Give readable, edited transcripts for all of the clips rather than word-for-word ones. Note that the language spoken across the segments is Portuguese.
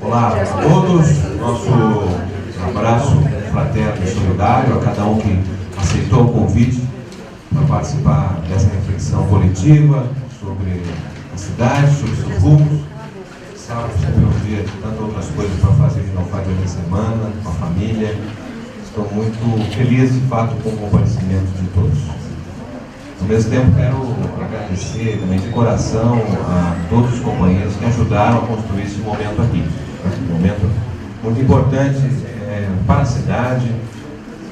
Olá a todos, nosso abraço fraterno e solidário a cada um que aceitou o convite para participar dessa reflexão coletiva sobre a cidade, sobre seus rumos. Sábado sempre um dia de tantas outras coisas para fazer que não faz durante a semana, com a família. Estou muito feliz, de fato, com o comparecimento de todos. Ao mesmo tempo, quero agradecer também de coração a todos os companheiros que ajudaram a construir esse momento aqui. Um momento muito importante para a cidade,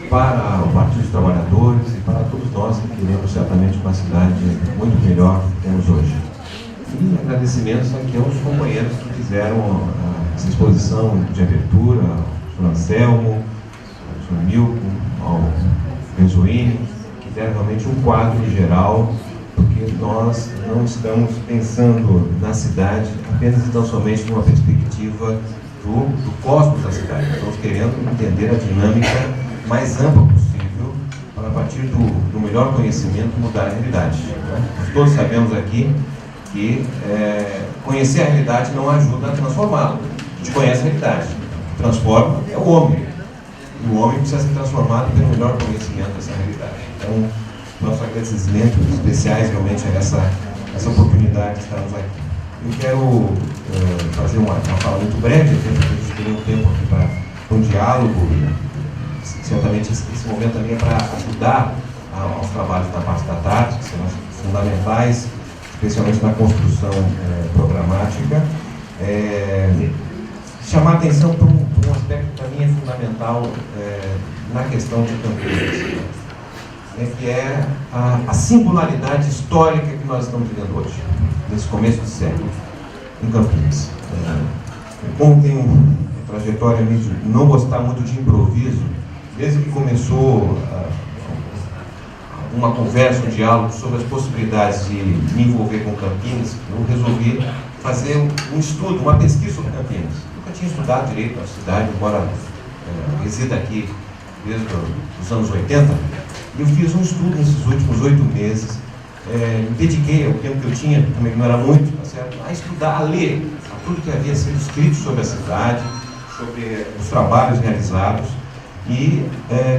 para o Partido dos Trabalhadores e para todos nós que queremos certamente uma cidade muito melhor do que temos hoje. E agradecimentos aqui aos companheiros que fizeram essa exposição de abertura, ao Sr. Anselmo, ao Sr. Milton, ao Benzoini, que deram realmente um quadro geral, porque nós não estamos pensando na cidade apenas e tão somente numa perspectiva do cosmos da cidade. Estamos querendo entender a dinâmica mais ampla possível para, a partir do melhor conhecimento, mudar a realidade. Nós todos sabemos aqui que conhecer a realidade não ajuda a transformá-la. A gente conhece a realidade. O que transforma é o homem. E o homem precisa ser transformado pelo melhor conhecimento dessa realidade. Então, nossos agradecimentos especiais realmente a essa oportunidade de estarmos aqui. Eu quero fazer uma fala muito breve, até porque a gente tem um tempo aqui para um diálogo. Certamente esse momento também é para ajudar aos trabalhos da parte da tarde, que são fundamentais, especialmente na construção programática. Chamar a atenção para um aspecto que para mim é fundamental na questão de Campinas, que é a singularidade histórica que nós estamos vivendo hoje, nesse começo de século, em Campinas. Como tem uma trajetória de não gostar muito de improviso, desde que começou uma conversa, um diálogo sobre as possibilidades de me envolver com Campinas, eu resolvi fazer um estudo, uma pesquisa sobre Campinas. Nunca tinha estudado direito a cidade, embora resida aqui desde os anos 80, e eu fiz um estudo nesses últimos 8 meses, me dediquei ao tempo que eu tinha, também não era muito, tá certo? A estudar, a ler tudo que havia sido escrito sobre a cidade, sobre os trabalhos realizados, e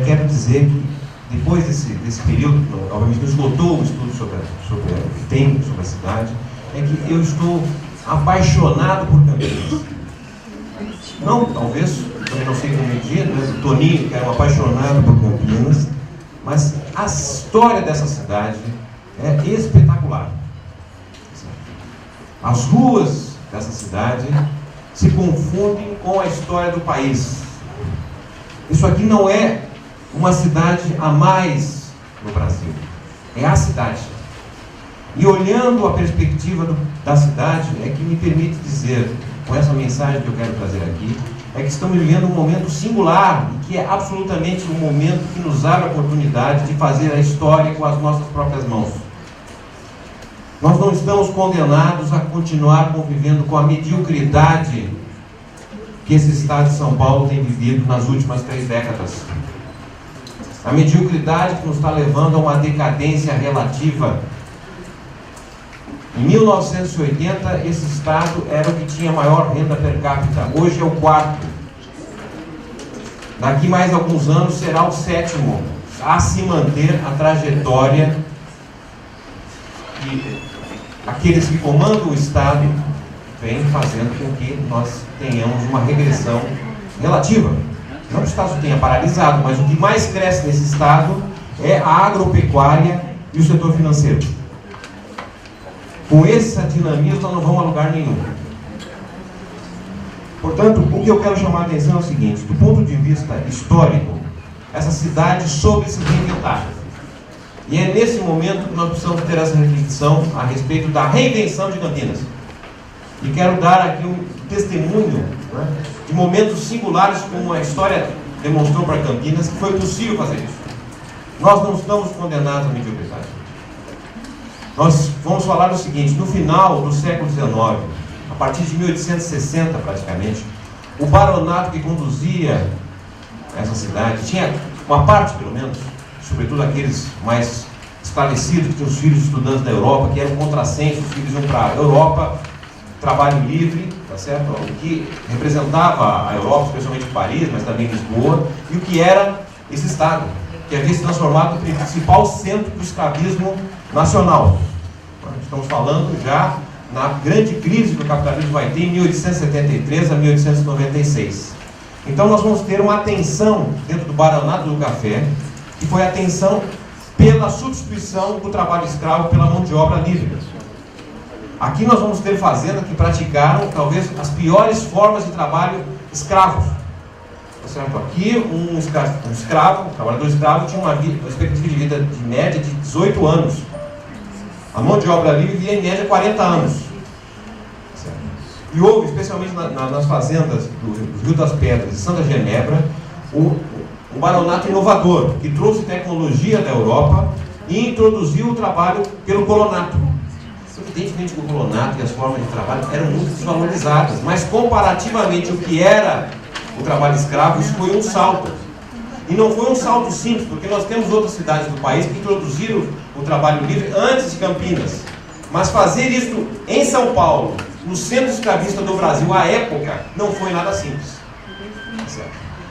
quero dizer que depois desse período, obviamente não esgotou o estudo sobre o que tem sobre a cidade, é que eu estou apaixonado por Campinas. Não, talvez, também não sei como medir, o Toninho, que era um apaixonado por Campinas, mas a história dessa cidade é espetacular. As ruas dessa cidade se confundem com a história do país. Isso aqui não é uma cidade a mais no Brasil, é a cidade. E olhando a perspectiva da cidade, é que me permite dizer, com essa mensagem que eu quero trazer aqui, é que estamos vivendo um momento singular, e que é absolutamente um momento que nos abre a oportunidade de fazer a história com as nossas próprias mãos. Nós não estamos condenados a continuar convivendo com a mediocridade que esse estado de São Paulo tem vivido nas últimas 3 décadas. A mediocridade que nos está levando a uma decadência relativa. Em 1980, esse estado era o que tinha maior renda per capita. Hoje é o 4º. Daqui mais alguns anos será o 7º a se manter a trajetória que aqueles que comandam o estado vêm fazendo com que nós tenhamos uma regressão relativa. Não que o estado tenha paralisado, mas o que mais cresce nesse estado é a agropecuária e o setor financeiro. Com esse dinamismo nós não vamos a lugar nenhum. Portanto, o que eu quero chamar a atenção é o seguinte: do ponto de vista histórico, essa cidade soube se reinventar. E é nesse momento que nós precisamos ter essa reflexão a respeito da reinvenção de Campinas. E quero dar aqui um testemunho, de momentos singulares, como a história demonstrou para Campinas, que foi possível fazer isso. Nós não estamos condenados à mediocridade. Nós vamos falar o seguinte: no final do século XIX, a partir de 1860 praticamente, o baronato que conduzia essa cidade, tinha uma parte pelo menos, sobretudo aqueles mais esclarecidos, que tinham os filhos estudantes da Europa, que eram contrassenso, os filhos iam para a Europa, trabalho livre, tá certo? O que representava a Europa, especialmente Paris, mas também Lisboa, e o que era esse Estado, que havia se transformado no principal centro do escravismo nacional. Estamos falando já na grande crise que o capitalismo vai ter em 1873 a 1896. Então nós vamos ter uma tensão dentro do Baronato do Café, que foi a tensão pela substituição do trabalho escravo pela mão de obra livre. Aqui nós vamos ter fazendas que praticaram talvez as piores formas de trabalho escravo. Certo? Aqui um trabalhador escravo tinha uma expectativa de vida de média de 18 anos. A mão de obra livre vivia em média 40 anos. Certo? E houve, especialmente nas fazendas do Rio das Pedras e Santa Genebra, um baronato inovador, que trouxe tecnologia da Europa e introduziu o trabalho pelo colonato. Evidentemente que o colonato e as formas de trabalho eram muito desvalorizadas, mas comparativamente o que era o trabalho escravo, isso foi um salto. E não foi um salto simples, porque nós temos outras cidades do país que introduziram o trabalho livre antes de Campinas. Mas fazer isso em São Paulo, no centro escravista do Brasil, à época, não foi nada simples. Certo?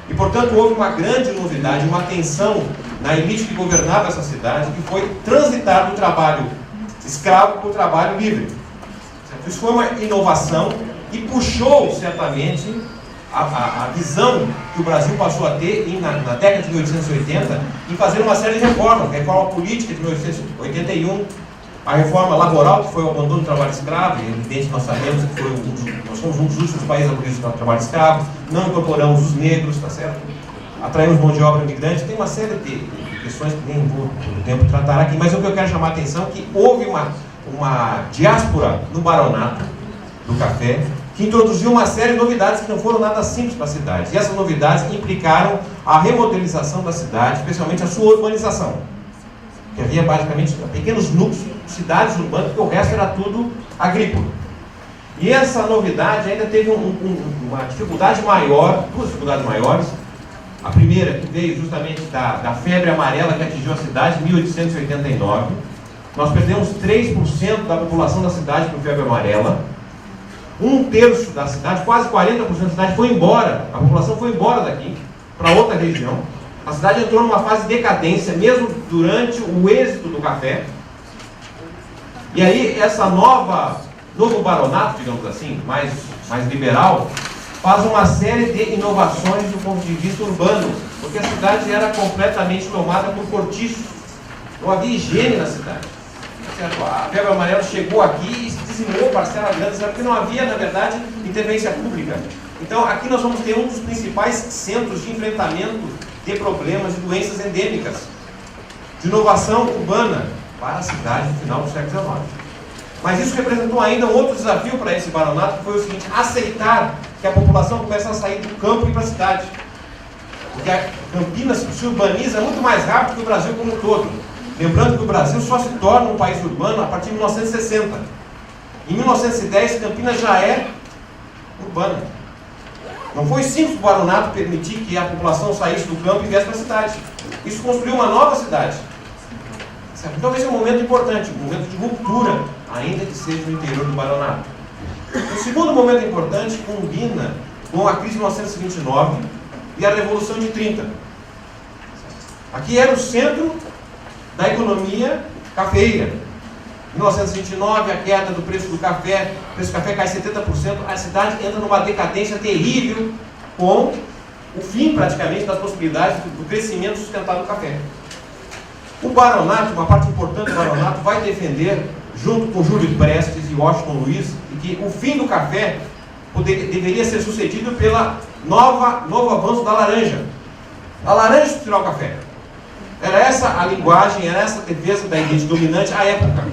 E, portanto, houve uma grande novidade, uma tensão na elite que governava essa cidade, que foi transitar do trabalho escravo para o trabalho livre. Certo? Isso foi uma inovação e puxou, certamente, a visão que o Brasil passou a ter na década de 1880 em fazer uma série de reformas. Reforma política de 1881, a reforma laboral, que foi o abandono do trabalho escravo. E, evidente, nós sabemos que nós somos um dos últimos países a abolir o trabalho escravo. Não incorporamos os negros, tá certo? Atraímos mão de obra imigrante. Tem uma série de questões que nem vou no tempo tratar aqui, mas o que eu quero chamar a atenção é que houve uma diáspora no Baronato do Café, que introduziu uma série de novidades que não foram nada simples para a cidade. E essas novidades implicaram a remodelização da cidade, especialmente a sua urbanização. Que havia basicamente pequenos núcleos, cidades urbanas, porque o resto era tudo agrícola. E essa novidade ainda teve uma dificuldade maior, duas dificuldades maiores. A primeira, que veio justamente da febre amarela que atingiu a cidade em 1889. Nós perdemos 3% da população da cidade por febre amarela. 1/3 da cidade, quase 40% da cidade foi embora. A população foi embora daqui para outra região. A cidade entrou numa fase de decadência, mesmo durante o êxito do café. E aí, novo baronato, digamos assim, mais liberal, faz uma série de inovações do ponto de vista urbano, porque a cidade era completamente tomada por cortiços. Não havia higiene na cidade. Certo? A febre amarela chegou aqui e se dizimou parcela grande, porque não havia, na verdade, intervenção pública. Então, aqui nós vamos ter um dos principais centros de enfrentamento de problemas e doenças endêmicas, de inovação urbana para a cidade no final do século XIX. Mas isso representou ainda um outro desafio para esse baronato, que foi o seguinte: aceitar que a população começa a sair do campo e ir para a cidade. Porque a Campinas se urbaniza muito mais rápido que o Brasil como um todo. Lembrando que o Brasil só se torna um país urbano a partir de 1960. Em 1910, Campinas já é urbana. Não foi simples o baronato permitir que a população saísse do campo e viesse para a cidade. Isso construiu uma nova cidade. Certo? Então esse é um momento importante, um momento de ruptura, ainda que seja no interior do baronato. O segundo momento importante combina com a crise de 1929 e a Revolução de 30. Aqui era o centro da economia cafeeira. Em 1929, a queda do preço do café, o preço do café cai 70%, a cidade entra numa decadência terrível, com o fim praticamente das possibilidades do crescimento sustentado do café. O baronato, uma parte importante do baronato, vai defender, junto com Júlio Prestes e Washington Luiz, que o fim do café deveria ser sucedido pela novo avanço da laranja. A laranja substituirá o café. Era essa a linguagem, era essa a defesa da elite dominante à época.